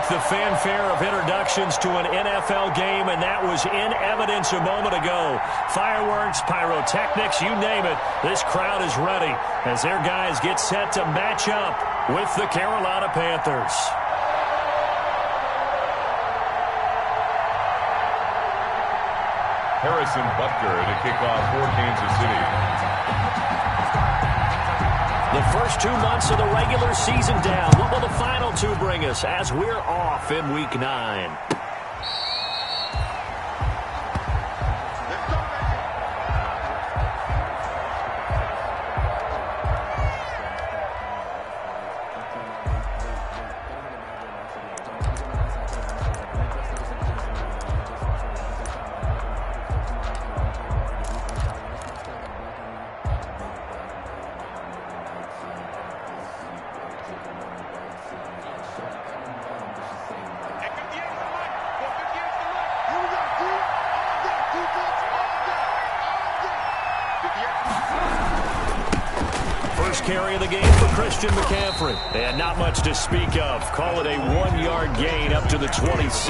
the fanfare of introductions to an NFL game, and that was in evidence a moment ago. Fireworks, pyrotechnics, you name it. This crowd is ready as their guys get set to match up with the Carolina Panthers. Harrison Butker to kick off for Kansas City. The first 2 months of the regular season down. What will the final 2 bring us as we're off in Week 9? Carry of the game for Christian McCaffrey. And not much to speak of. Call it a 1-yard gain up to the 26.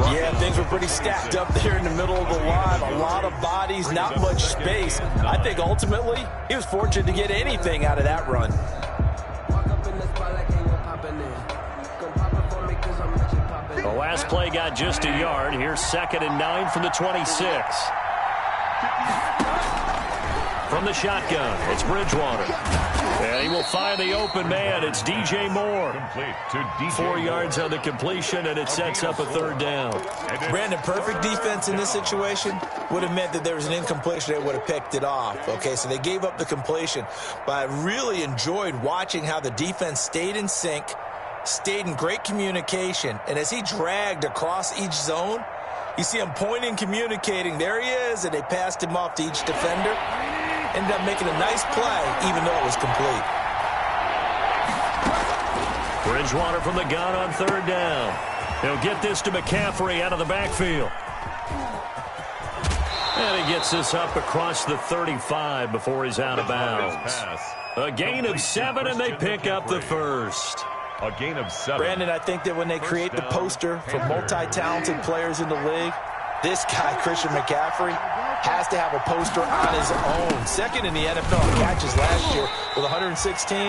Yeah, things were pretty stacked up there in the middle of the line. A lot of bodies, not much space. I think ultimately he was fortunate to get anything out of that run. The last play got just a yard. Here's 2nd and 9 from the 26. From the shotgun, it's Bridgewater. And he will find the open man. It's DJ Moore. Complete to DJ 4 yards on the completion, and it sets up a 3rd down. Brandon, perfect defense in this situation would have meant that there was an incompletion. They would have picked it off. Okay, so they gave up the completion. But I really enjoyed watching how the defense stayed in sync, stayed in great communication, and as he dragged across each zone, you see him pointing, communicating. There he is, and they passed him off to each defender. Ended up making a nice play, even though it was complete. Bridgewater from the gun on 3rd down. He'll get this to McCaffrey out of the backfield. And he gets this up across the 35 before he's out of bounds. A gain of 7, and they pick up the 1st. A gain of 7. Brandon, I think that when they create the poster for multi-talented players in the league, this guy, Christian McCaffrey, has to have a poster on his own. 2nd in the NFL in catches last year with 116.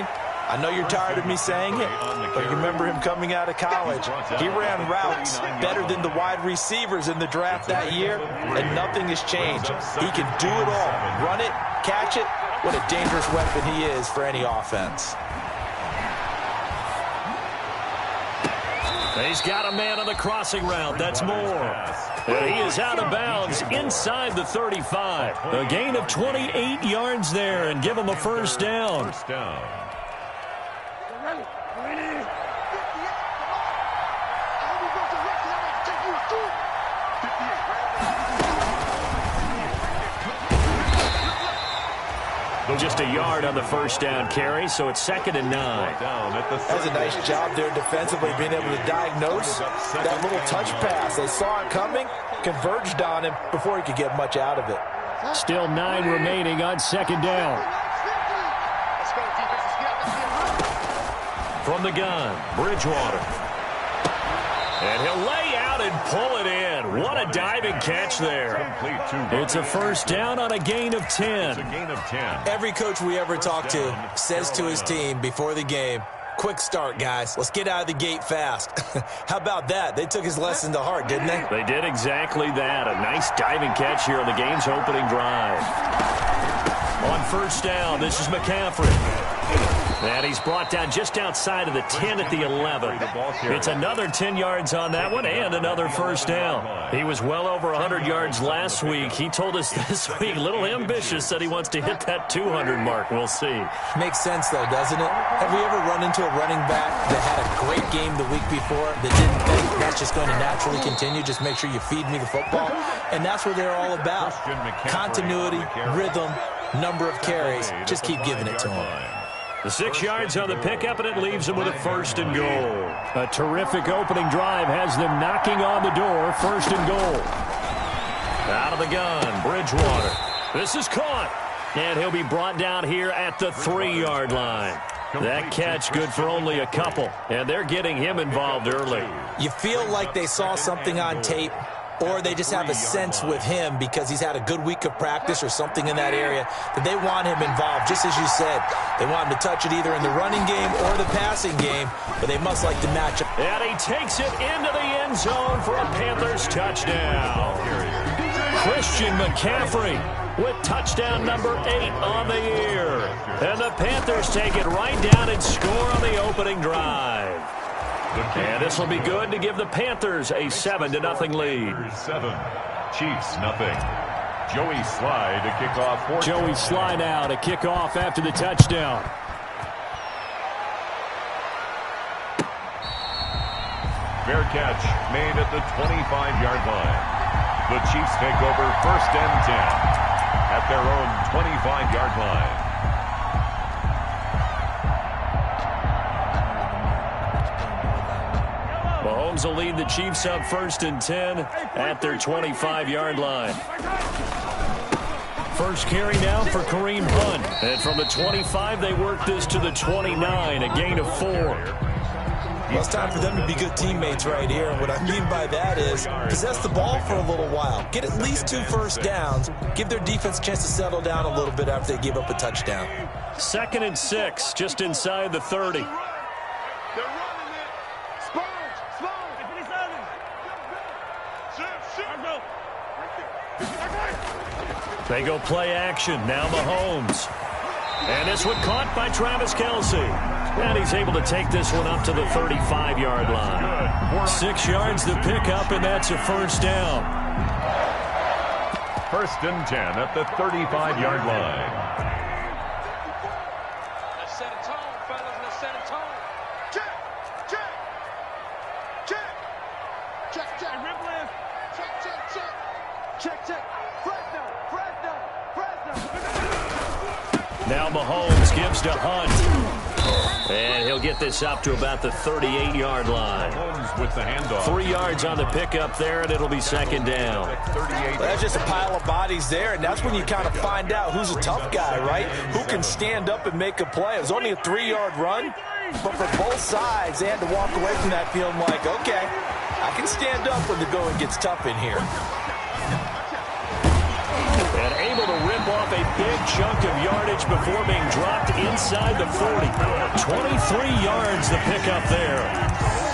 I know you're tired of me saying it, but you remember him coming out of college. He ran routes better than the wide receivers in the draft that year, and nothing has changed. He can do it all. Run it, catch it. What a dangerous weapon he is for any offense. He's got a man on the crossing route. That's Moore. And he is out of bounds inside the 35. A gain of 28 yards there and give him a 1st down. First down. Just a yard on the 1st down carry, so it's 2nd and 9. That's a nice job there defensively, being able to diagnose that little touch pass. They saw it coming, converged on him before he could get much out of it. Still 9 remaining on 2nd down. From the gun, Bridgewater. And he'll lay out and pull it in. What a diving catch there. It's a 1st down on a gain of 10. Every coach we ever talk to says to his team before the game, quick start, guys. Let's get out of the gate fast. How about that? They took his lesson to heart, didn't they? They did exactly that. A nice diving catch here on the game's opening drive. On 1st down, this is McCaffrey. And he's brought down just outside of the 10 at the 11. It's another 10 yards on that one and another 1st down. He was well over 100 yards last week. He told us this week, a little ambitious, said he wants to hit that 200 mark. We'll see. Makes sense, though, doesn't it? Have we ever run into a running back that had a great game the week before that didn't think that's just going to naturally continue? Just make sure you feed me the football. And that's what they're all about. Continuity, rhythm, number of carries. Just keep giving it to him. The 6 yards on the pickup, and it leaves them with a 1st and goal. A terrific opening drive has them knocking on the door. 1st and goal. Out of the gun, Bridgewater. This is caught. And he'll be brought down here at the 3-yard line. That catch good for only a couple, and they're getting him involved early. You feel like they saw something on tape, or they just have a sense with him because he's had a good week of practice or something in that area that they want him involved. Just as you said, they want him to touch it either in the running game or the passing game, but they must like to match up. And he takes it into the end zone for a Panthers touchdown. Christian McCaffrey with touchdown number 8 on the year. And the Panthers take it right down and score on the opening drive. And this will be good to give the Panthers a 7-0 lead. 7, Chiefs nothing. Joey Sly to kick off. Joey Sly now to kick off after the touchdown. Fair catch made at the 25-yard line. The Chiefs take over 1st and 10 at their own 25-yard line. Mahomes will lead the Chiefs up 1st and 10 at their 25-yard line. First carry now for Kareem Hunt. And from the 25, they work this to the 29, a gain of 4. Well, it's time for them to be good teammates right here. And what I mean by that is possess the ball for a little while. Get at least 2 first downs. Give their defense a chance to settle down a little bit after they give up a touchdown. 2nd and 6, just inside the 30. They go play action. Now Mahomes. And this one caught by Travis Kelce. And he's able to take this one up to the 35-yard line. 6 yards to pick up, and that's a first down. 1st and 10 at the 35-yard line. Let's set a tone, fellas. Let's set a tone. Check, check, check, check, check. Rippling. Check, check, check, check, check. Fresno, Fresno, Fresno. Now Mahomes gives to Hunt. And he'll get this up to about the 38-yard line. Mahomes with the handoff. 3 yards on the pickup there, and it'll be 2nd down. Well, that's just a pile of bodies there, and that's when you kind of find out who's a tough guy, right? Who can stand up and make a play. It was only a 3-yard run, but for both sides, they had to walk away from that feeling like, okay, I can stand up when the going gets tough in here. And able to rip off a big chunk of yardage before being dropped inside the 40. 23 yards to pick up there.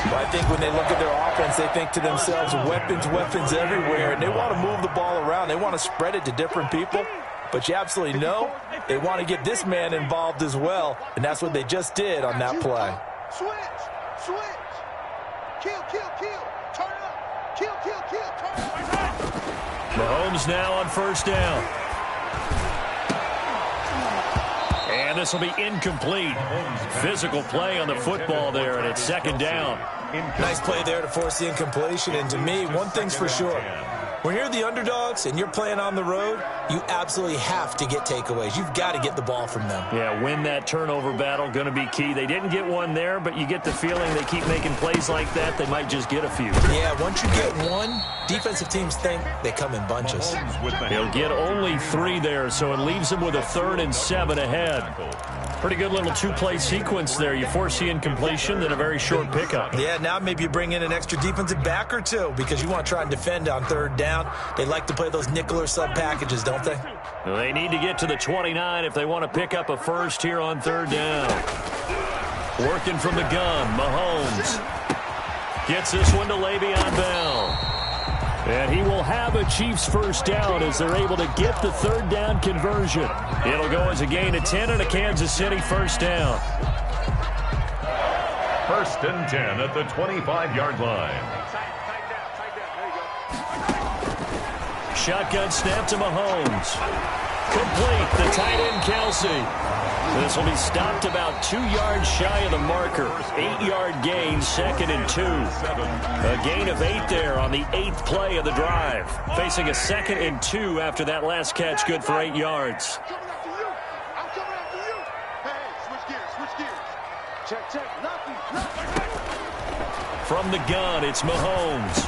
Well, I think when they look at their offense, they think to themselves, weapons, weapons everywhere, and they want to move the ball around. They want to spread it to different people, but you absolutely know they want to get this man involved as well, and that's what they just did on that play. Switch, switch. Kill, kill, kill. Turn it up. Kill, kill, kill. Turn it up. Mahomes now on 1st down. And this will be incomplete. Physical play on the football there, and it's 2nd down. Nice play there to force the incompletion, and to me, one thing's for sure. When you're the underdogs and you're playing on the road, you absolutely have to get takeaways. You've got to get the ball from them. Yeah, win that turnover battle, going to be key. They didn't get one there, but you get the feeling they keep making plays like that, they might just get a few. Yeah, once you get one, defensive teams think they come in bunches. He'll get only 3 there, so it leaves him with a 3rd and 7 ahead. Pretty good little 2-play sequence there. You force the incompletion, then a very short pickup. Yeah, now maybe you bring in an extra defensive back or two because you want to try and defend on 3rd down. They like to play those nickel or sub packages, don't they? They need to get to the 29 if they want to pick up a first here on 3rd down. Working from the gun, Mahomes gets this one to Le'Veon Bell. And he will have a Chiefs first down as they're able to get the 3rd down conversion. It'll go as a gain of 10 and a Kansas City first down. 1st and 10 at the 25-yard line. Shotgun snap to Mahomes. Complete, the tight end Kelce. This will be stopped about 2 yards shy of the marker. 8-yard gain, 2nd and 2. A gain of 8 there on the 8th play of the drive. Facing a 2nd and 2 after that last catch, good for 8 yards. From the gun, it's Mahomes.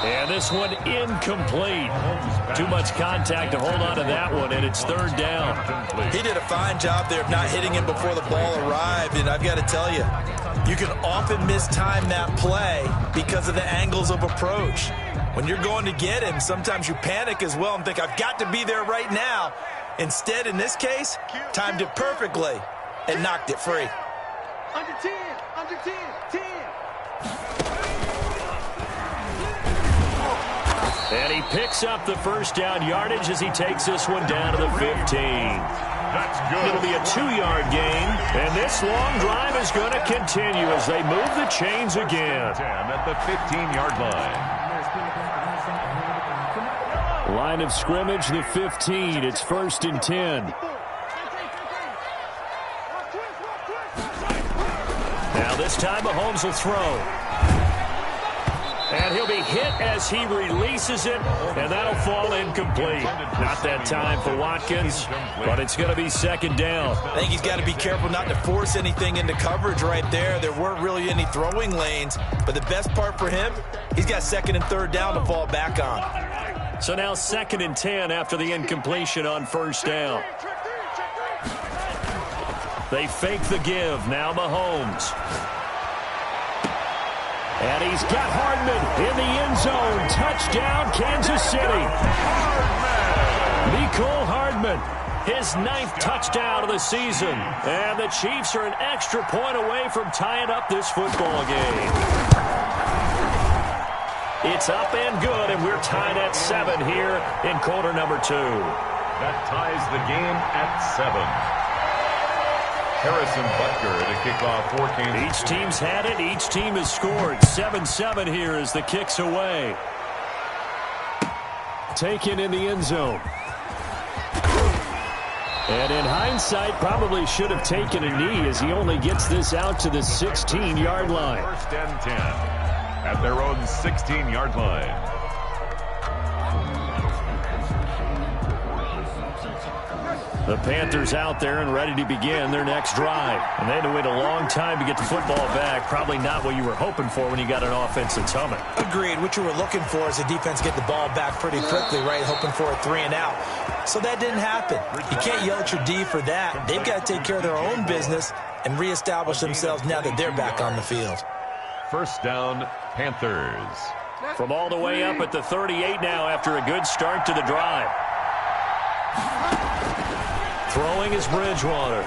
And this one incomplete. Too much contact to hold on to that one, and it's third down. He did a fine job there of not hitting him before the ball arrived, and I've got to tell you, you can often mistime that play because of the angles of approach. When you're going to get him, sometimes you panic as well and think, I've got to be there right now. Instead, in this case, timed it perfectly and knocked it free. Under 10, under 10, 10. And he picks up the first down yardage as he takes this one down to the 15. That's good. It'll be a 2-yard gain, and this long drive is going to continue as they move the chains again. 10 at the 15-yard line. Line of scrimmage, the 15. It's 1st and 10. Now this time Mahomes will throw. And he'll be hit as he releases it, and that'll fall incomplete. Not that time for Watkins, but it's going to be 2nd down. I think he's got to be careful not to force anything into coverage right there. There weren't really any throwing lanes, but the best part for him, he's got 2nd and 3rd down to fall back on. So now 2nd and 10 after the incompletion on 1st down. They fake the give. Now Mahomes. And he's got Hardman in the end zone. Touchdown, Kansas City. Mecole Hardman, his 9th touchdown of the season. And the Chiefs are an extra point away from tying up this football game. It's up and good, and we're tied at 7 here in quarter number 2. That ties the game at 7. Harrison Butker to kick off for Kansas. Each team's had it. Each team has scored. 7-7 here as the kick's away. Taken in the end zone. And in hindsight, probably should have taken a knee as he only gets this out to the 16-yard line. 1st and 10 at their own 16-yard line. The Panthers out there and ready to begin their next drive. And they had to wait a long time to get the football back. Probably not what you were hoping for when you got an offense that's humming. Agreed. What you were looking for is the defense get the ball back pretty quickly, right? Hoping for a 3 and out. So that didn't happen. You can't yell at your D for that. They've got to take care of their own business and reestablish themselves now that they're back on the field. 1st down, Panthers. From all the way up at the 38 now after a good start to the drive. Throwing is Bridgewater.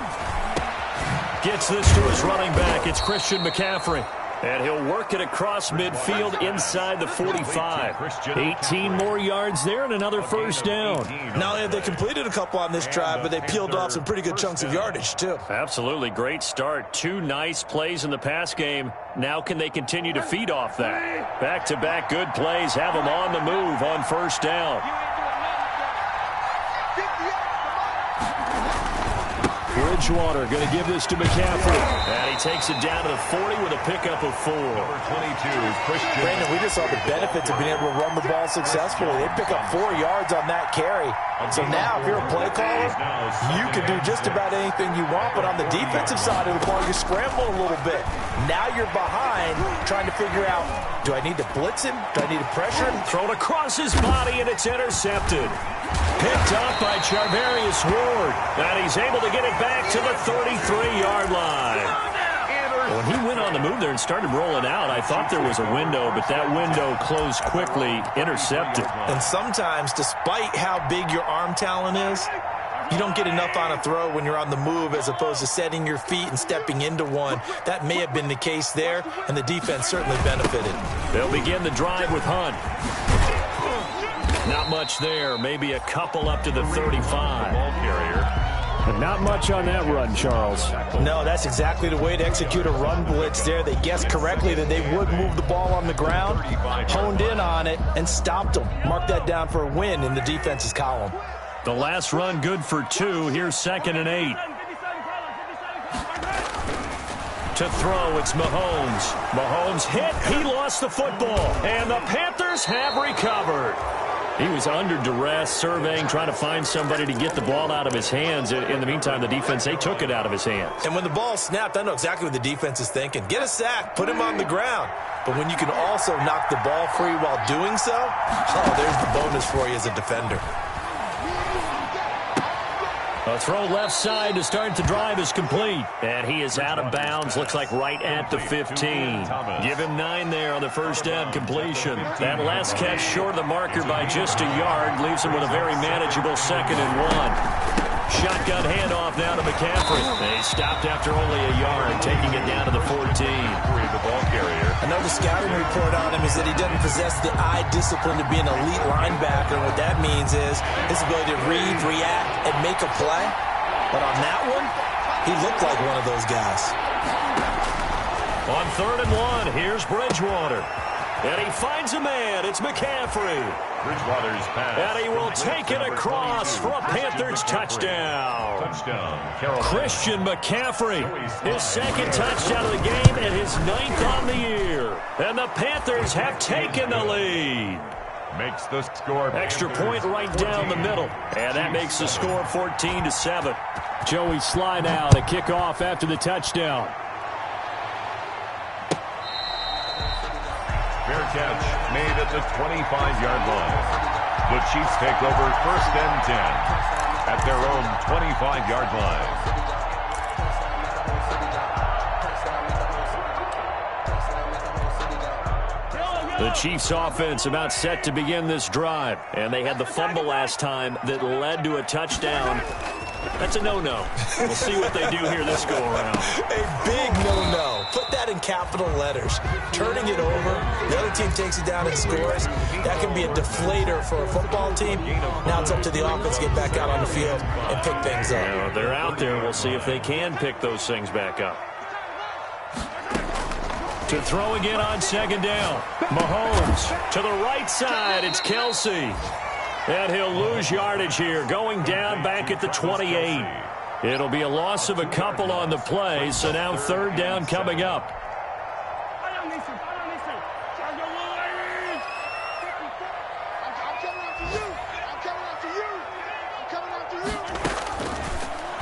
Gets this to his running back. It's Christian McCaffrey. And he'll work it across midfield inside the 45. 18 more yards there and another 1st down. Not only have they completed a couple on this drive, but they peeled off some pretty good chunks of yardage, too. Absolutely. Great start. 2 nice plays in the pass game. Now can they continue to feed off that? Back-to-back good plays have them on the move on 1st down. Bridgewater going to give this to McCaffrey. And he takes it down to the 40 with a pickup of 4. Number 22, Christian. Brandon, we just saw the benefits of being able to run the ball successfully. They pick up 4 yards on that carry. So now, if you're a play caller, you can do just about anything you want. But on the defensive side of the ball, you scramble a little bit. Now you're behind, trying to figure out, do I need to blitz him? Do I need to pressure him? Thrown across his body, and it's intercepted. Picked up by Charvarius Ward. And he's able to get it back to the 33-yard line. When he went on the move there and started rolling out, I thought there was a window, but that window closed quickly, intercepted. And sometimes, despite how big your arm talent is, you don't get enough on a throw when you're on the move as opposed to setting your feet and stepping into one. That may have been the case there, and the defense certainly benefited. They'll begin the drive with Hunt. Not much there. Maybe a couple up to the 35. Ball carrier. But not much on that run, Charles. No, that's exactly the way to execute a run blitz there. They guessed correctly that they would move the ball on the ground, honed in on it, and stopped them. Mark that down for a win in the defense's column. The last run good for 2. Here's 2nd and 8. To throw, it's Mahomes. Mahomes hit. He lost the football. And the Panthers have recovered. He was under duress, surveying, trying to find somebody to get the ball out of his hands. In the meantime, the defense, they took it out of his hands. And when the ball snapped, I know exactly what the defense is thinking. Get a sack, put him on the ground. but when you can also knock the ball free while doing so, oh, there's the bonus for you as a defender. A throw left side to start the drive is complete. And he is out of bounds. Looks like right at the 15. Give him 9 there on the first down completion. That last catch short of the marker by just a yard leaves him with a very manageable 2nd and 1. Shotgun handoff now to McCaffrey. They stopped after only a yard, taking it down to the 14. The ball carrier. I know the scouting report on him is that he doesn't possess the eye discipline to be an elite linebacker. What that means is his ability to read, react, and make a play. But on that one, he looked like one of those guys. On 3rd and 1, here's Bridgewater. And he finds a man. It's McCaffrey. Bridgewater's pass. And he will take it across for a Panthers touchdown. Christian McCaffrey, his 2nd touchdown of the game and his 9th on the year. And the Panthers have taken the lead. Makes the score. Extra point right down the middle. And that makes the score 14-7. Joey Sly now to kick off after the touchdown. Fair catch made at the 25-yard line. The Chiefs take over 1st and 10 at their own 25-yard line. The Chiefs offense about set to begin this drive. And they had the fumble last time that led to a touchdown. That's a no-no. We'll see what they do here this go-around. A big no-no. Put that in capital letters. Turning it over, the other team takes it down and scores. That can be a deflator for a football team. Now it's up to the offense to get back out on the field and pick things up. Well, they're out there. We'll see if they can pick those things back up. To throw again on 2nd down. Mahomes to the right side. It's Kelsey. And he'll lose yardage here, going down back at the 28. It'll be a loss of a couple on the play, so now 3rd down coming up.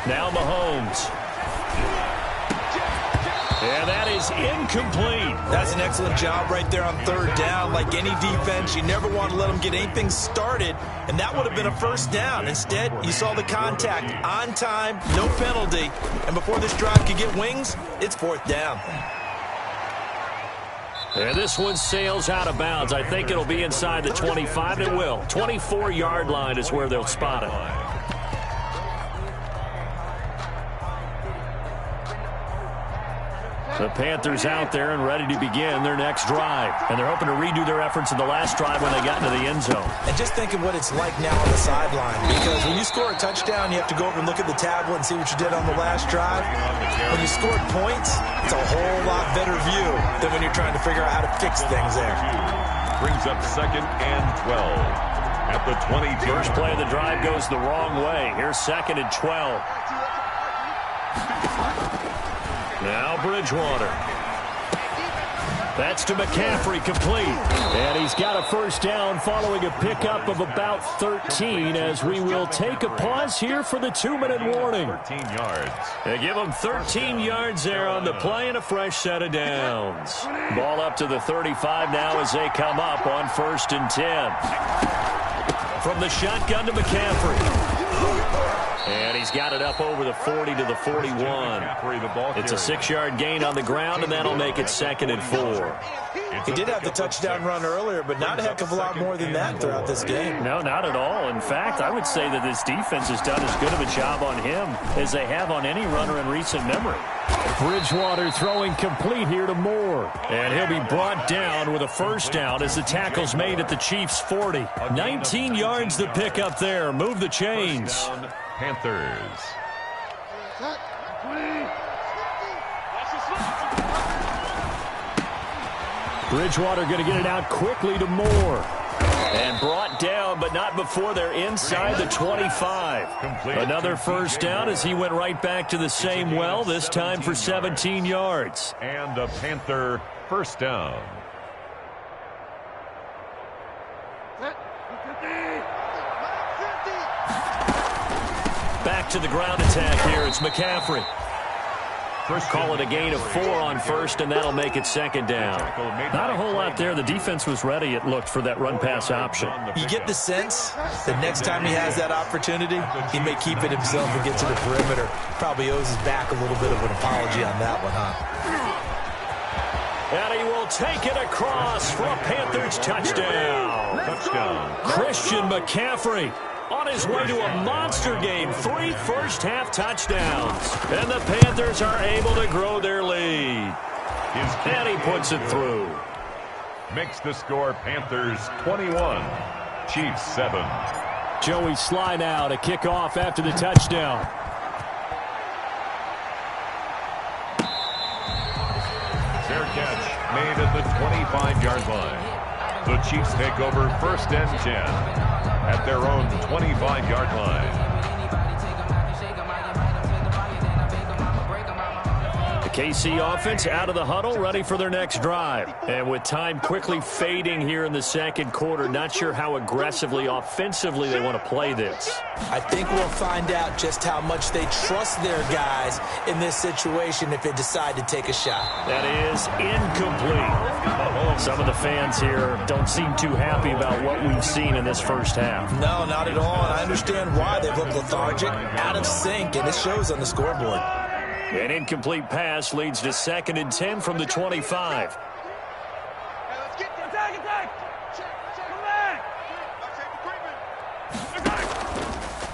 Now Mahomes. And that is incomplete. That's an excellent job right there on 3rd down. Like any defense, you never want to let them get anything started, and that would have been a 1st down. Instead, you saw the contact on time, no penalty, and before this drive could get wings, it's 4th down. And this one sails out of bounds. I think it'll be inside the 25. It will. 24-yard line is where they'll spot it. The Panthers out there and ready to begin their next drive. And they're hoping to redo their efforts in the last drive when they got into the end zone. And just think of what it's like now on the sideline. Because when you score a touchdown, you have to go over and look at the tablet and see what you did on the last drive. When you scored points, it's a whole lot better view than when you're trying to figure out how to fix things there. Brings up 2nd and 12 at the 22. First play of the drive goes the wrong way. Here's 2nd and 12. Now Bridgewater. That's to McCaffrey, complete. And he's got a 1st down following a pickup of about 13 as we will take a pause here for the 2-minute warning. 13 yards. They give him 13 yards there on the play and a fresh set of downs. Ball up to the 35 now as they come up on 1st and 10. From the shotgun to McCaffrey. And he's got it up over the 40 to the 41. It's a 6-yard gain on the ground, and that'll make it 2nd and 4. He did have the touchdown run earlier, but not a heck of a lot more than that throughout this game. No, not at all. In fact, I would say that this defense has done as good of a job on him as they have on any runner in recent memory. Bridgewater throwing complete here to Moore. And he'll be brought down with a 1st down as the tackle's made at the Chiefs' 40. 19 yards to pick up there. Move the chains. Panthers. Bridgewater going to get it out quickly to Moore. And brought down, but not before they're inside the 25. Another 1st down as he went right back to the same well, this time for 17 yards. And a Panther 1st down. Back to the ground attack here. It's McCaffrey. Call it a gain of 4 on first, and that'll make it second down. Not a whole lot there. The defense was ready, it looked, for that run-pass option. You get the sense that next time he has that opportunity, he may keep it himself and get to the perimeter. Probably owes his back a little bit of an apology on that one, huh? And he will take it across for a Panthers touchdown. Christian McCaffrey on his way to a monster game. 3 first-half touchdowns. And the Panthers are able to grow their lead. And he puts it through. Makes the score Panthers 21, Chiefs 7. Joey Sly now to kick off after the touchdown. Fair catch made at the 25-yard line. The Chiefs take over first and 10 at their own 25-yard line. The KC offense out of the huddle, ready for their next drive. And with time quickly fading here in the second quarter, not sure how aggressively, offensively they want to play this. I think we'll find out just how much they trust their guys in this situation if they decide to take a shot. That is incomplete. Some of the fans here don't seem too happy about what we've seen in this first half. No, not at all, and I understand why. They've looked lethargic, out of sync, and it shows on the scoreboard. An incomplete pass leads to 2nd and 10 from the 25.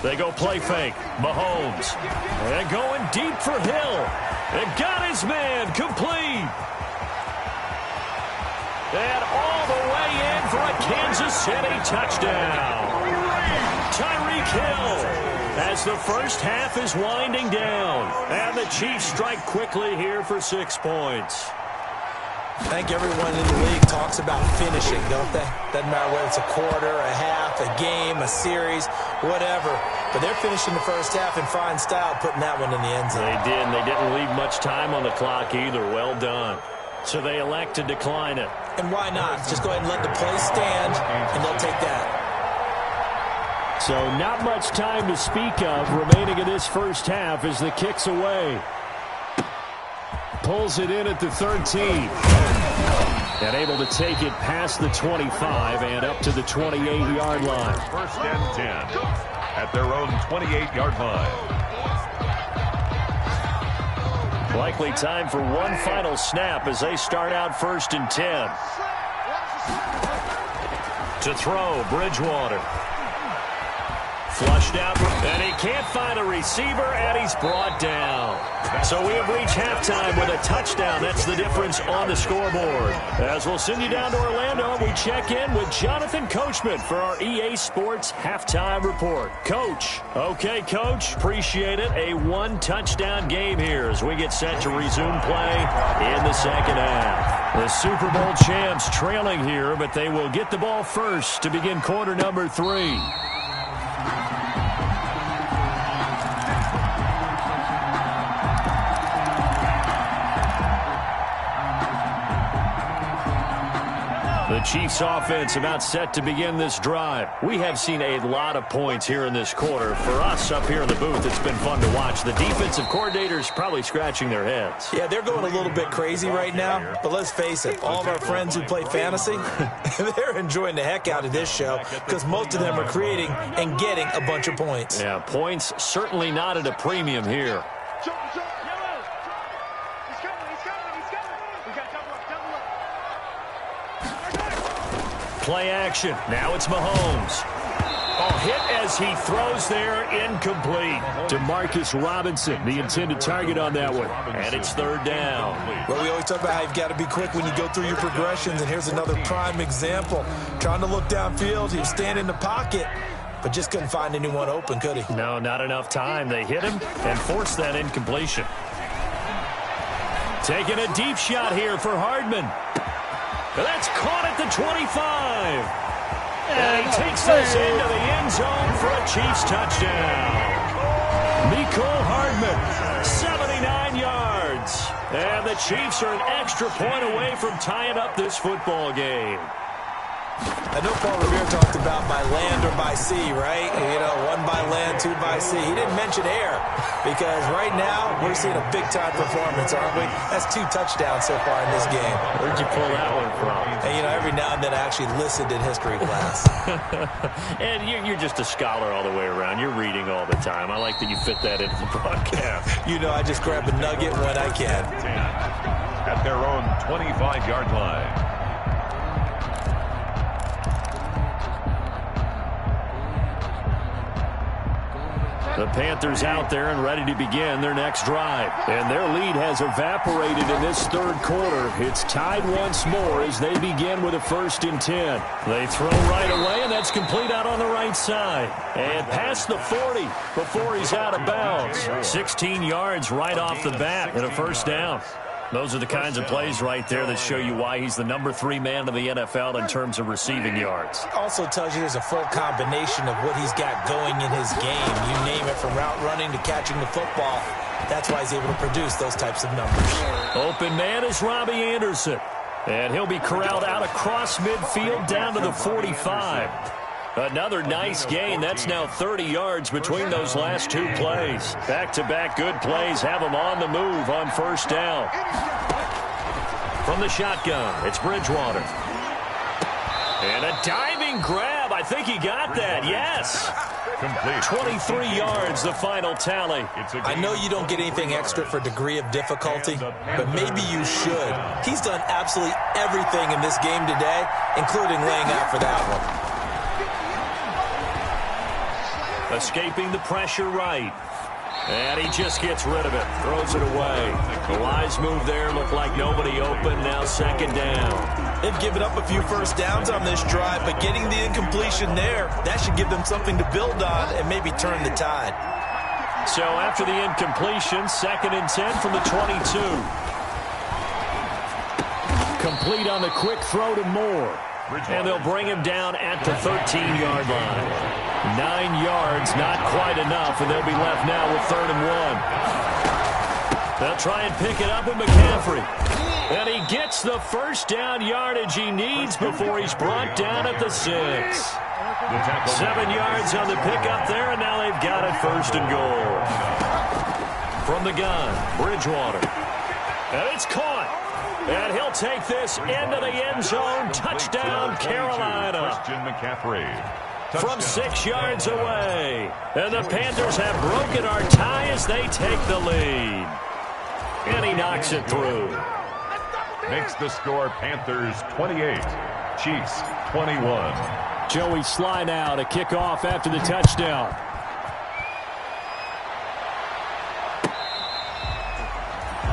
They go play fake. Mahomes. And going deep for Hill. And got his man complete. And all the way in for a Kansas City touchdown. Tyreek Hill as the first half is winding down. And the Chiefs strike quickly here for 6 points. I think everyone in the league talks about finishing, don't they? Doesn't matter whether it's a quarter, a half, a game, a series, whatever. But they're finishing the first half in fine style, putting that one in the end zone. They did, and they didn't leave much time on the clock either. Well done. So they elect to decline it. And why not? Just go ahead and let the play stand, and they'll take that. So not much time to speak of remaining in this first half as the kick's away. Pulls it in at the 13. And able to take it past the 25 and up to the 28-yard line. First and 10 at their own 28-yard line. Likely time for one final snap as they start out 1st and 10. To throw, Bridgewater. Flushed out, and he can't find a receiver, and he's brought down. So we have reached halftime with a touchdown. That's the difference on the scoreboard. As we'll send you down to Orlando, we check in with Jonathan Coachman for our EA Sports Halftime Report. Coach. Okay, Coach. Appreciate it. A 1-touchdown game here as we get set to resume play in the second half. The Super Bowl champs trailing here, but they will get the ball first to begin quarter number 3. The Chiefs offense about set to begin this drive. We have seen a lot of points here in this quarter. For us up here in the booth, it's been fun to watch. The defensive coordinators probably scratching their heads. Yeah, they're going a little bit crazy right now, but let's face it, all of our friends who play fantasy, they're enjoying the heck out of this show because most of them are creating and getting a bunch of points. Yeah, points certainly not at a premium here. Play action. Now it's Mahomes. Hit as he throws there, incomplete. Demarcus Robinson, the intended target on that one. And it's 3rd down. Well, we always talk about how you've got to be quick when you go through your progressions, and here's another prime example. Trying to look downfield, he was standing in the pocket, but just couldn't find anyone open, could he? No, not enough time. They hit him and forced that incompletion. Taking a deep shot here for Hardman. That's caught at the 25. And he takes this into the end zone for a Chiefs touchdown. Mecole Hardman, 79 yards. And the Chiefs are an extra point away from tying up this football game. I know Paul Revere talked about by land or by sea, right? You know, one by land, two by sea. He didn't mention air because right now we're seeing a big-time performance, aren't we? That's 2 touchdowns so far in this game. Where'd you pull that one from? And, you know, every now and then I actually listened in history class. And you're just a scholar all the way around. You're reading all the time. I like that you fit that into the broadcast. You know, I just grab a nugget when I can. At their own 25-yard line. The Panthers out there and ready to begin their next drive. And their lead has evaporated in this third quarter. It's tied once more as they begin with a 1st and 10. They throw right away, and that's complete out on the right side. And past the 40 before he's out of bounds. 16 yards right off the bat and a 1st down. Those are the kinds of plays right there that show you why he's the number 3 man in the NFL in terms of receiving yards. Also tells you there's a full combination of what he's got going in his game. You name it, from route running to catching the football. That's why he's able to produce those types of numbers. Open man is Robbie Anderson. And he'll be corralled out across midfield down to the 45. Another nice gain. That's now 30 yards between those last 2 plays. Back-to-back good plays have him on the move on 1st down. From the shotgun, it's Bridgewater. And a diving grab. I think he got that. Yes. Complete. 23 yards, the final tally. I know you don't get anything extra for degree of difficulty, but maybe you should. He's done absolutely everything in this game today, including laying out for that one. Escaping the pressure right. And he just gets rid of it. Throws it away. The wise move there. Looked like nobody open. Now 2nd down. They've given up a few 1st downs on this drive, but getting the incompletion there, that should give them something to build on and maybe turn the tide. So after the incompletion, 2nd and 10 from the 22. Complete on the quick throw to Moore. And they'll bring him down at the 13-yard line. 9 yards, not quite enough, and they'll be left now with 3rd and 1. They'll try and pick it up with McCaffrey. And he gets the 1st down yardage he needs before he's brought down at the 6. 7 yards on the pickup there, and now they've got it 1st and goal. From the gun, Bridgewater. And it's caught. And he'll take this into the end zone. Touchdown, Carolina. Christian McCaffrey. From 6 yards away. And the Panthers have broken our tie as they take the lead. And he knocks it through. Makes the score Panthers 28, Chiefs 21. Joey Sly now to kick off after the touchdown.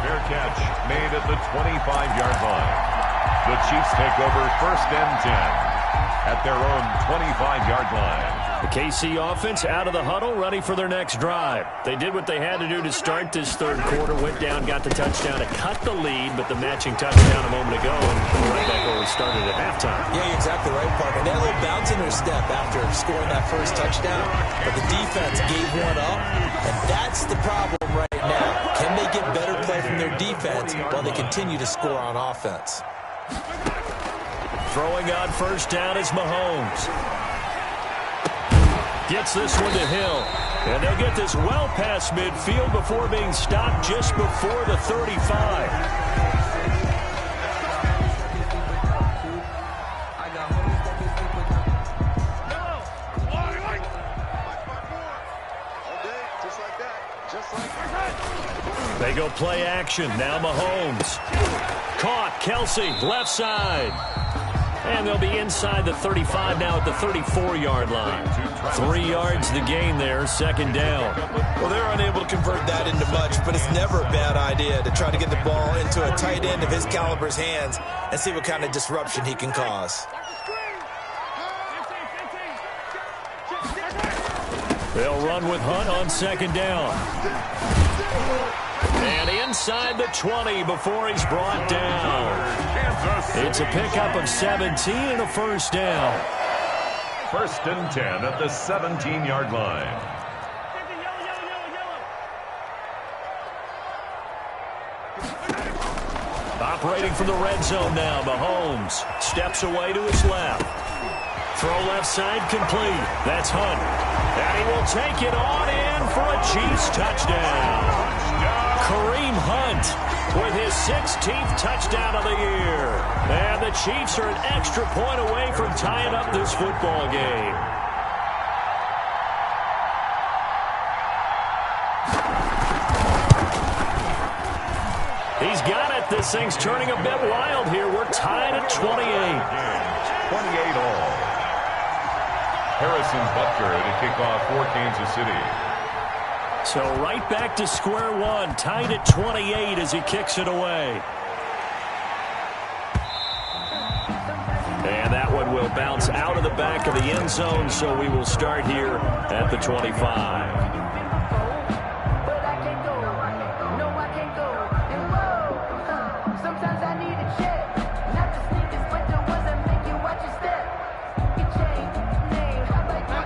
Fair catch made at the 25-yard line. The Chiefs take over 1st and 10 at their own 25-yard line. The KC offense out of the huddle, ready for their next drive. They did what they had to do to start this third quarter, went down, got the touchdown to cut the lead, but the matching touchdown a moment ago, and right back where we started at halftime. Yeah, you're exactly right, Parker. They had a little bounce in their step after scoring that 1st touchdown, but the defense gave one up, and that's the problem right now. Can they get better play from their defense while they continue to score on offense? Throwing on 1st down is Mahomes. Gets this one to Hill. And they'll get this well past midfield before being stopped just before the 35. They go play action. Now Mahomes. Caught. Kelsey, left side. And they'll be inside the 35 now at the 34-yard line. 3 yards the gain there, 2nd down. Well, they're unable to convert that into much, but it's never a bad idea to try to get the ball into a tight end of his caliber's hands and see what kind of disruption he can cause. They'll run with Hunt on 2nd down. And inside the 20 before he's brought down. It's a pickup of 17 and a 1st down. 1st and 10 at the 17-yard line. Operating from the red zone now, Mahomes steps away to his left. Throw left side complete. That's Hunt. And he will take it on in for a Chiefs touchdown. Kareem Hunt with his 16th touchdown of the year. And the Chiefs are an extra point away from tying up this football game. He's got it. This thing's turning a bit wild here. We're tied at 28. 28 all. Harrison Butker to kick off for Kansas City. So right back to square one, tied at 28 as he kicks it away. And that one will bounce out of the back of the end zone, so we will start here at the 25.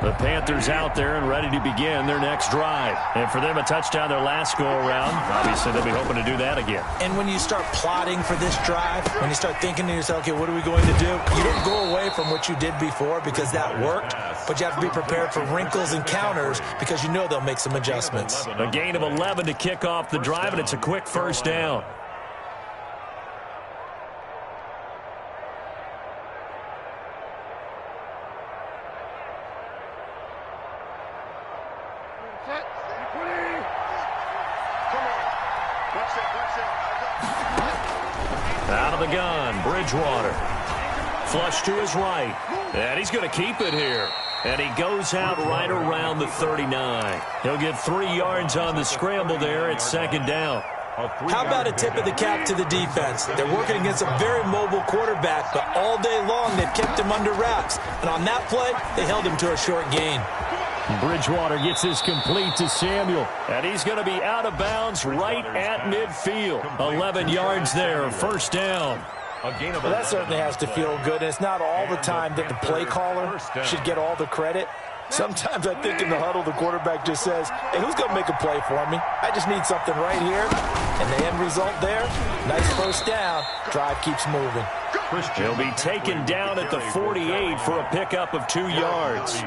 The Panthers out there and ready to begin their next drive. And for them, a touchdown their last go-around. Obviously, they'll be hoping to do that again. And when you start plotting for this drive, when you start thinking to yourself, okay, what are we going to do? You don't go away from what you did before because that worked, but you have to be prepared for wrinkles and counters because you know they'll make some adjustments. A gain of 11 to kick off the drive, and it's a quick first down. Out of the gun, Bridgewater. Flush to his right. And he's going to keep it here. And he goes out right around the 39. He'll get 3 yards on the scramble there at second down. How about a tip of the cap to the defense? They're working against a very mobile quarterback, but all day long they've kept him under wraps. And on that play, they held him to a short gain. Bridgewater gets this complete to Samuel. And he's going to be out of bounds right at midfield. 11 yards there, first down. Well, that certainly has to feel good. And it's not all the time that the play caller should get all the credit. Sometimes I think in the huddle, the quarterback just says, hey, who's going to make a play for me? I just need something right here. And the end result there, nice first down. Drive keeps moving. He'll be taken down at the 48 for a pickup of 2 yards.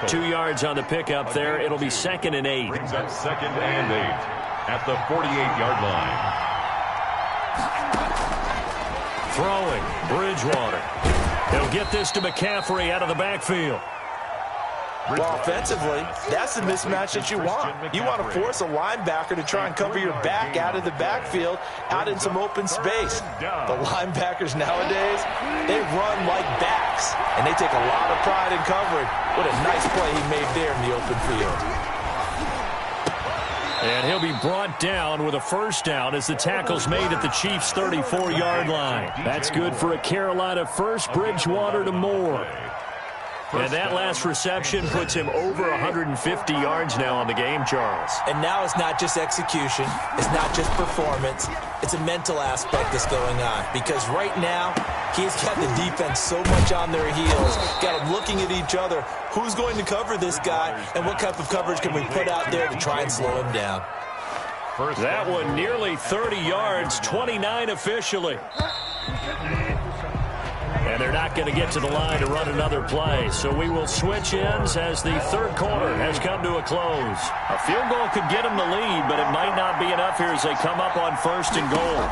2 yards on the pickup there. It'll be 2nd and 8. Brings up 2nd and 8 at the 48-yard line. Throwing, Bridgewater. He'll get this to McCaffrey out of the backfield. Well, offensively, that's the mismatch that you want. You want to force a linebacker to try and cover your back out of the backfield, out in some open space. The linebackers nowadays, they run like backs, and they take a lot of pride in covering. What a nice play he made there in the open field. And he'll be brought down with a first down as the tackle's made at the Chiefs' 34-yard line. That's good for a Carolina first. Bridgewater to Moore. And that last reception puts him over 150 yards now on the game, Charles. And now it's not just execution. It's not just performance. It's a mental aspect that's going on. Because right now, he's got the defense so much on their heels. Got them looking at each other. Who's going to cover this guy? And what type of coverage can we put out there to try and slow him down? That one nearly 30 yards, 29 officially. And they're not going to get to the line to run another play. So we will switch ends as the third quarter has come to a close. A field goal could get them the lead, but it might not be enough here as they come up on 1st and goal.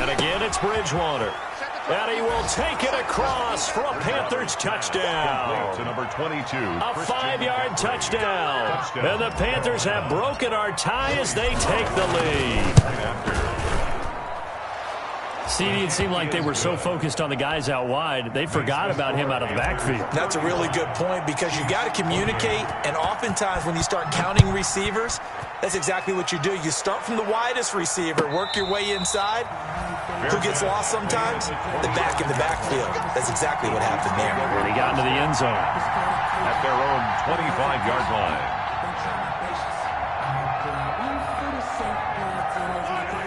And again, it's Bridgewater. And he will take it across for a Panthers touchdown. To number 22. A 5-yard touchdown. And the Panthers have broken our tie as they take the lead. CD, it seemed like they were so focused on the guys out wide, they forgot about him out of the backfield. That's a really good point because you got to communicate, and oftentimes when you start counting receivers, that's exactly what you do. You start from the widest receiver, work your way inside. Who gets lost sometimes? The back in the backfield. That's exactly what happened there. And he got into the end zone. At their own 25-yard line.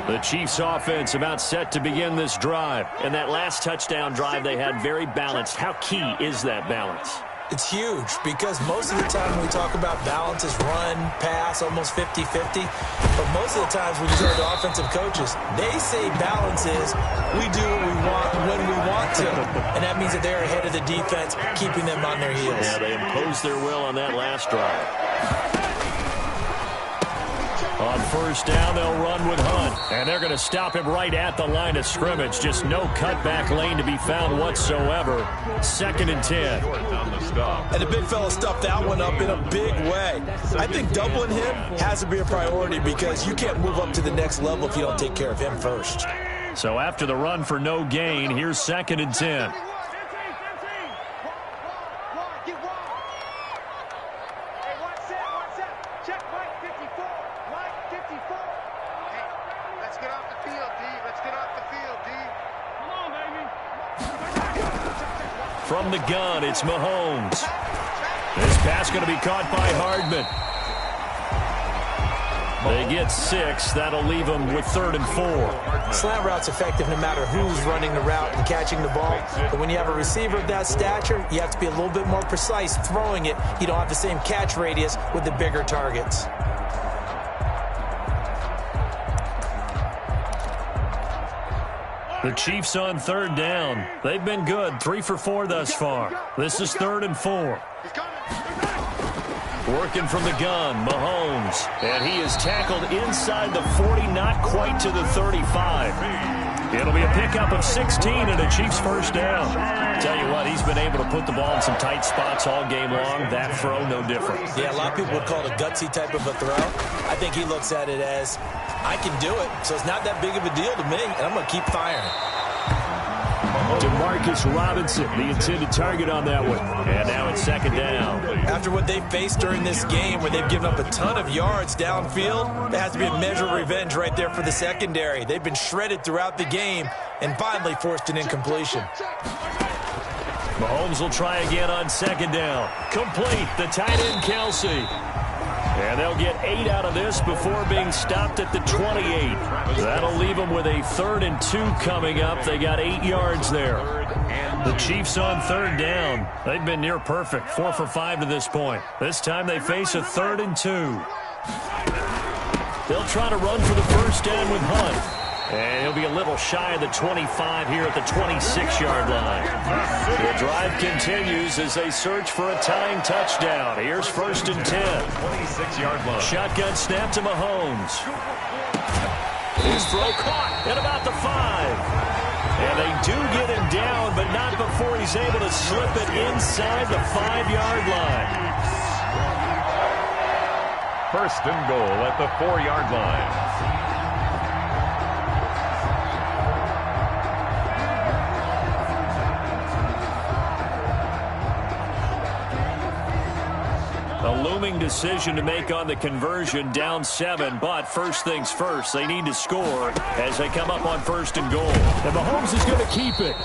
The Chiefs offense about set to begin this drive. And that last touchdown drive they had very balanced. How key is that balance? It's huge because most of the time when we talk about balance is run, pass, almost 50-50. But most of the times when you talk to offensive coaches, they say balance is we do what we want when we want to. And that means that they're ahead of the defense, keeping them on their heels. Yeah, they imposed their will on that last drive. On first down, they'll run with Hunt. And they're going to stop him right at the line of scrimmage. Just no cutback lane to be found whatsoever. 2nd and 10. And the big fella stuffed that one up in a big way. I think doubling him has to be a priority because you can't move up to the next level if you don't take care of him first. So after the run for no gain, here's 2nd and 10. From the gun, it's Mahomes. This pass going to be caught by Hardman. They get 6. That'll leave them with 3rd and 4. Slant route's effective no matter who's running the route and catching the ball. But when you have a receiver of that stature, you have to be a little bit more precise throwing it. You don't have the same catch radius with the bigger targets. The Chiefs on 3rd down. They've been good, 3 for 4 thus far. This is 3rd and 4. Working from the gun, Mahomes. And he is tackled inside the 40, not quite to the 35. It'll be a pickup of 16 and a Chiefs first down. Tell you what, he's been able to put the ball in some tight spots all game long. That throw, no different. Yeah, a lot of people would call it a gutsy type of a throw. I think he looks at it as, I can do it, so it's not that big of a deal to me, and I'm going to keep firing. Demarcus Robinson, the intended target on that one. And now it's 2nd down. After what they've faced during this game where they've given up a ton of yards downfield, there has to be a measure of revenge right there for the secondary. They've been shredded throughout the game and finally forced an incompletion. Mahomes will try again on 2nd down. Complete, the tight end Kelsey. And they'll get 8 out of this before being stopped at the 28. That'll leave them with a 3rd and 2 coming up. They got 8 yards there. The Chiefs on 3rd down. They've been near perfect, 4 for 5 to this point. This time they face a 3rd and 2. They'll try to run for the first down with Hunt. And he'll be a little shy of the 25 here at the 26-yard line. The drive continues as they search for a tying touchdown. Here's 1st and 10. 26-yard line. Shotgun snap to Mahomes. His throw caught at about the 5. And they do get him down, but not before he's able to slip it inside the 5-yard line. 1st and goal at the 4-yard line. A looming decision to make on the conversion, down 7, but first things first, they need to score as they come up on 1st and goal. And Mahomes is going to keep it.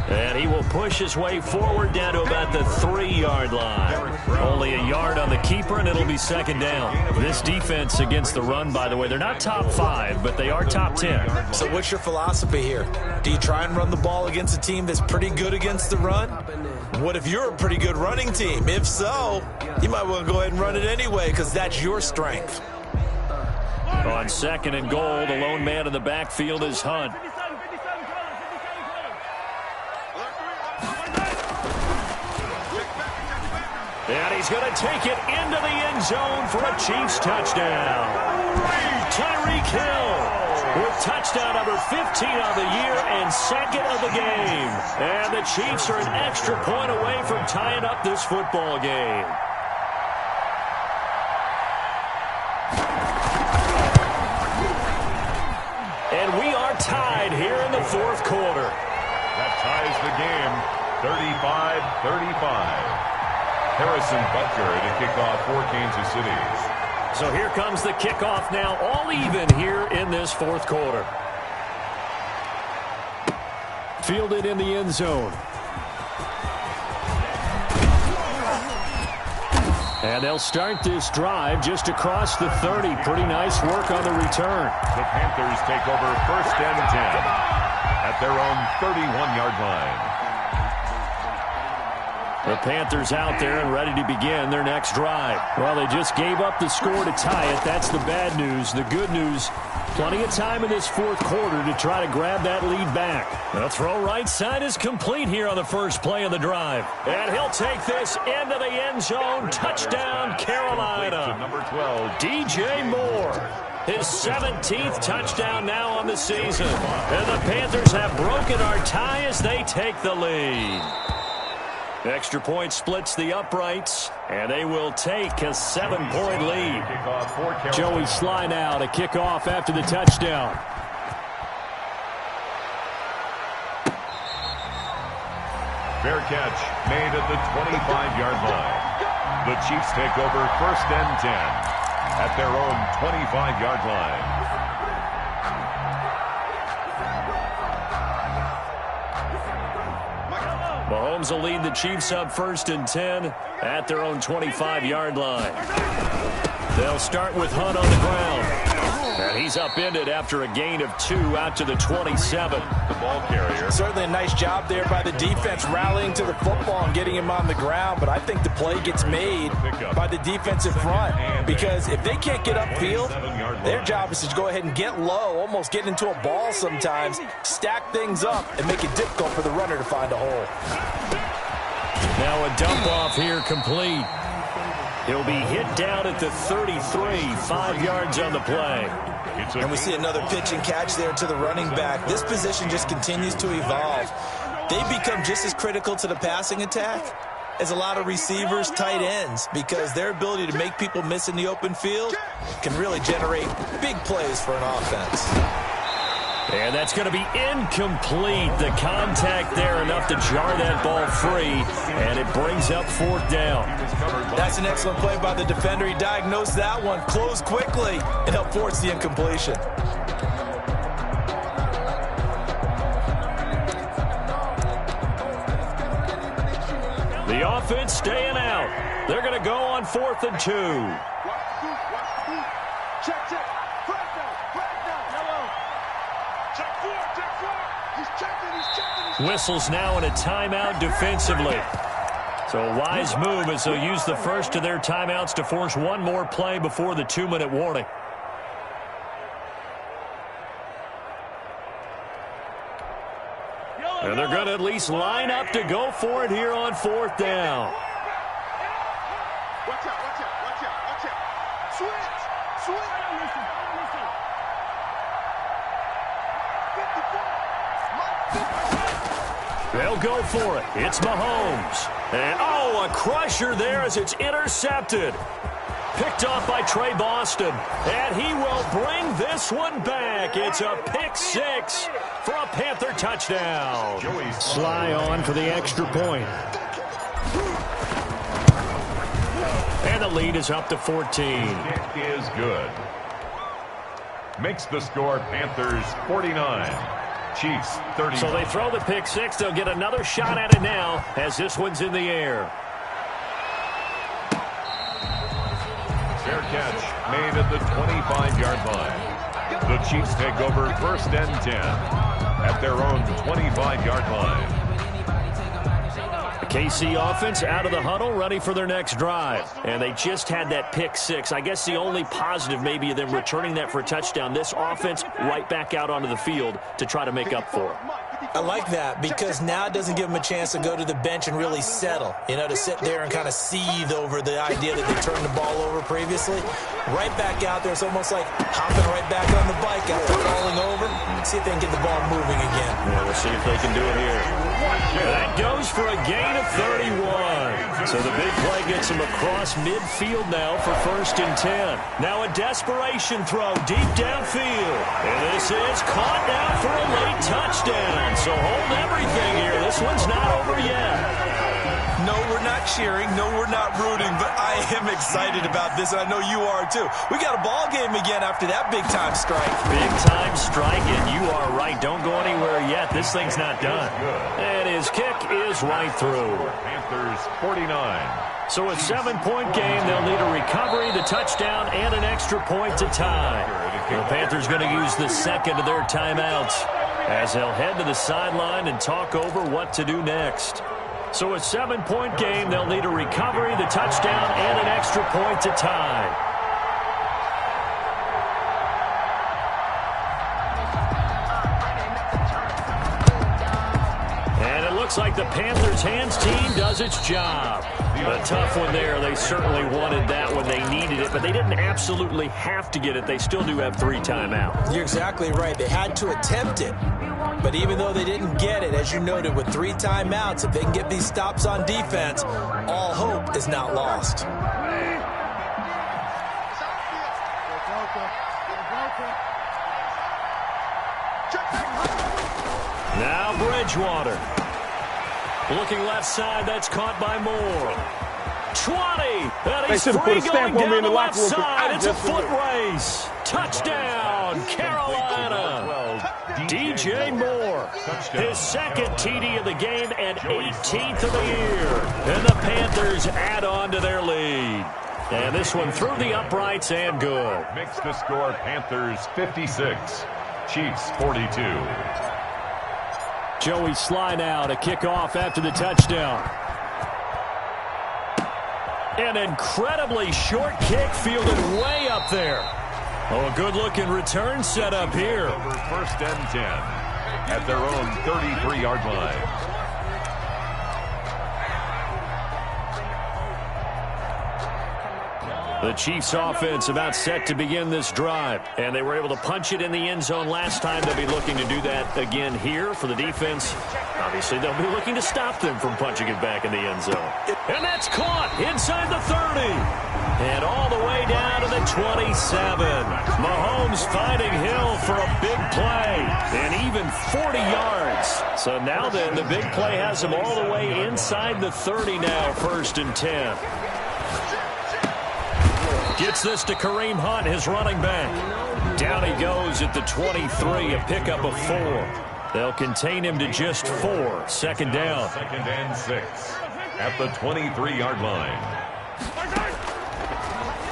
And he will push his way forward down to about the 3-yard line. Only a yard on the keeper, and it'll be 2nd down. This defense against the run, by the way, they're not top 5, but they are top 10. So what's your philosophy here? Do you try and run the ball against a team that's pretty good against the run? What if you're a pretty good running team? If so, you might want to go ahead and run it anyway because that's your strength. On 2nd and goal, the lone man in the backfield is Hunt. And he's going to take it into the end zone for a Chiefs touchdown. Tyreek Hill with touchdown number 15 of the year and 2nd of the game. And the Chiefs are an extra point away from tying up this football game. And we are tied here in the 4th quarter. That ties the game, 35-35. Harrison Butker to kick off for Kansas City. So here comes the kickoff now, all even here in this 4th quarter. Fielded in the end zone. And they'll start this drive just across the 30. Pretty nice work on the return. The Panthers take over 1st and 10 at their own 31-yard line. The Panthers out there and ready to begin their next drive. Well, they just gave up the score to tie it. That's the bad news. The good news, plenty of time in this fourth quarter to try to grab that lead back. The throw right side is complete here on the first play of the drive. And he'll take this into the end zone. Touchdown, Carolina. Number 12, DJ Moore. His 17th touchdown now on the season. And the Panthers have broken our tie as they take the lead. Extra point splits the uprights, and they will take a 7-point lead. Joey Sly now to kick off after the touchdown. Fair catch made at the 25-yard line. The Chiefs take over first and 10 at their own 25-yard line. Mahomes will lead the Chiefs up first and 10 at their own 25-yard line. They'll start with Hunt on the ground. And he's upended after a gain of 2 out to the 27. The ball carrier. Certainly a nice job there by the defense rallying to the football and getting him on the ground. But I think the play gets made by the defensive front. Because if they can't get upfield, their job is to go ahead and get low, almost get into a ball sometimes, stack things up, and make it difficult for the runner to find a hole. Now a dump off here complete. He'll be hit down at the 33, 5 yards on the play. And we see another pitch and catch there to the running back. This position just continues to evolve. They become just as critical to the passing attack as a lot of receivers, tight ends, because their ability to make people miss in the open field can really generate big plays for an offense. And that's going to be incomplete. The contact there enough to jar that ball free, and it brings up fourth down. That's an excellent play by the defender. He diagnosed that one, closed quickly, and helped force the incompletion. The offense staying out. They're going to go on 4th and 2. Check, check. Whistles now in a timeout defensively. So a wise move as they'll use the first of their timeouts to force one more play before the 2-minute warning. And they're going to at least line up to go for it here on 4th down. Watch out, watch out, watch out, watch out. Switch, switch. They'll go for it. It's Mahomes. And, oh, a crusher there as it's intercepted. Picked off by Trey Boston. And he will bring this one back. It's a pick 6 for a Panther touchdown. Sly on for the extra point. And the lead is up to 14. It is good. Makes the score Panthers 49. Chiefs 30. So they throw the pick 6. They'll get another shot at it now as this one's in the air. Fair catch made at the 25-yard line. The Chiefs take over first and 10 at their own 25-yard line. The KC offense out of the huddle, ready for their next drive. And they just had that pick 6. I guess the only positive maybe of them returning that for a touchdown. This offense right back out onto the field to try to make up for it. I like that because now it doesn't give them a chance to go to the bench and really settle. You know, to sit there and kind of seethe over the idea that they turned the ball over previously. Right back out there. It's almost like hopping right back on the bike after falling over. See if they can get the ball moving again. Yeah, we'll see if they can do it here. That goes for a gain of 31. So the big play gets him across midfield now for first and 10. Now a desperation throw deep downfield. And this is caught now for a late touchdown. So hold everything here. This one's not over yet. No, we're not cheering. No, we're not rooting. But I am excited about this. I know you are, too. We got a ball game again after that big-time strike. Big-time strike, and you are right. Don't go anywhere yet. This thing's not done. And his kick is right through. Panthers 49. So a 7-point game. They'll need a recovery, the touchdown, and an extra point to tie. The Panthers going to use the second of their timeouts as they'll head to the sideline and talk over what to do next. So a 7-point game. They'll need a recovery, the touchdown, and an extra point to tie. Looks like the Panthers' hands team does its job. A tough one there. They certainly wanted that when they needed it, but they didn't absolutely have to get it. They still do have 3 timeouts. You're exactly right. They had to attempt it. But even though they didn't get it, as you noted, with 3 timeouts, if they can get these stops on defense, all hope is not lost. Now Bridgewater. Looking left side, that's caught by Moore. 20, and he's free going down the left side. It's a foot race. Touchdown, Carolina. DJ Moore, his second TD of the game and 18th of the year. And the Panthers add on to their lead. And this one through the uprights and good. Makes the score Panthers 56, Chiefs 42. Joey Sly now to kick off after the touchdown. An incredibly short kick fielded way up there. Oh, a good-looking return set up here. First and 10 at their own 33-yard line. The Chiefs offense about set to begin this drive. And they were able to punch it in the end zone last time. They'll be looking to do that again here for the defense. Obviously, they'll be looking to stop them from punching it back in the end zone. And that's caught inside the 30. And all the way down to the 27. Mahomes finding Hill for a big play. And even 40 yards. So now then, the big play has him all the way inside the 30 now, first and 10. Gets this to Kareem Hunt, his running back. Down he goes at the 23, a pickup of 4. They'll contain him to just 4. Second down. Second and 6 at the 23-yard line.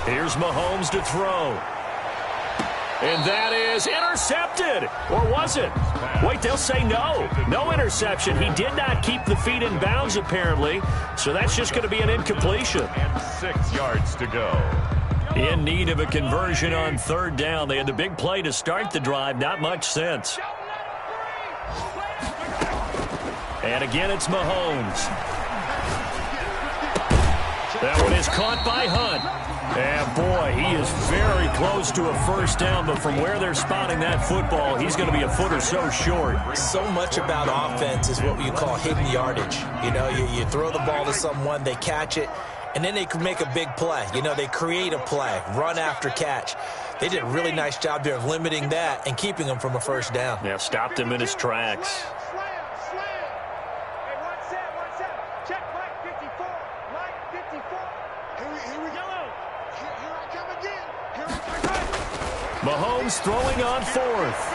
Here's Mahomes to throw. And that is intercepted. Or was it? Wait, they'll say no. No interception. He did not keep the feet in bounds, apparently. So that's just going to be an incompletion. And 6 yards to go. In need of a conversion on third down. They had the big play to start the drive. Not much sense. And again, it's Mahomes. That one is caught by Hunt. And boy, he is very close to a first down, but from where they're spotting that football, he's going to be a foot or so short. So much about offense is what you call hidden yardage. You know, you throw the ball to someone, they catch it, and then they can make a big play. You know, they create a play, run after catch. They did a really nice job there of limiting that and keeping him from a first down. Yeah, stopped him in his tracks. Mahomes throwing on fourth.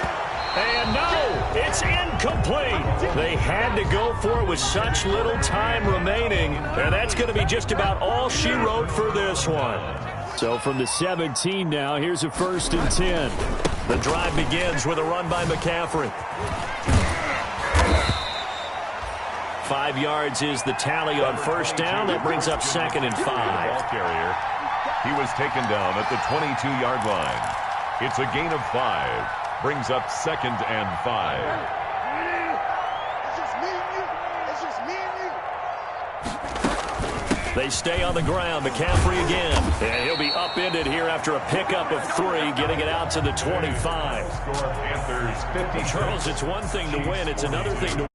And no, it's incomplete. They had to go for it with such little time remaining. And that's going to be just about all she wrote for this one. So from the 17 now, here's a first and 10. The drive begins with a run by McCaffrey. 5 yards is the tally on first down. That brings up second and 5. Ball carrier. He was taken down at the 22-yard line. It's a gain of 5. Brings up second and 5. It's just me and you. It's just me and you. They stay on the ground. McCaffrey again. And he'll be upended here after a pickup of 3, getting it out to the 25. Score Panthers 50. Charles, it's one thing to win. It's another thing to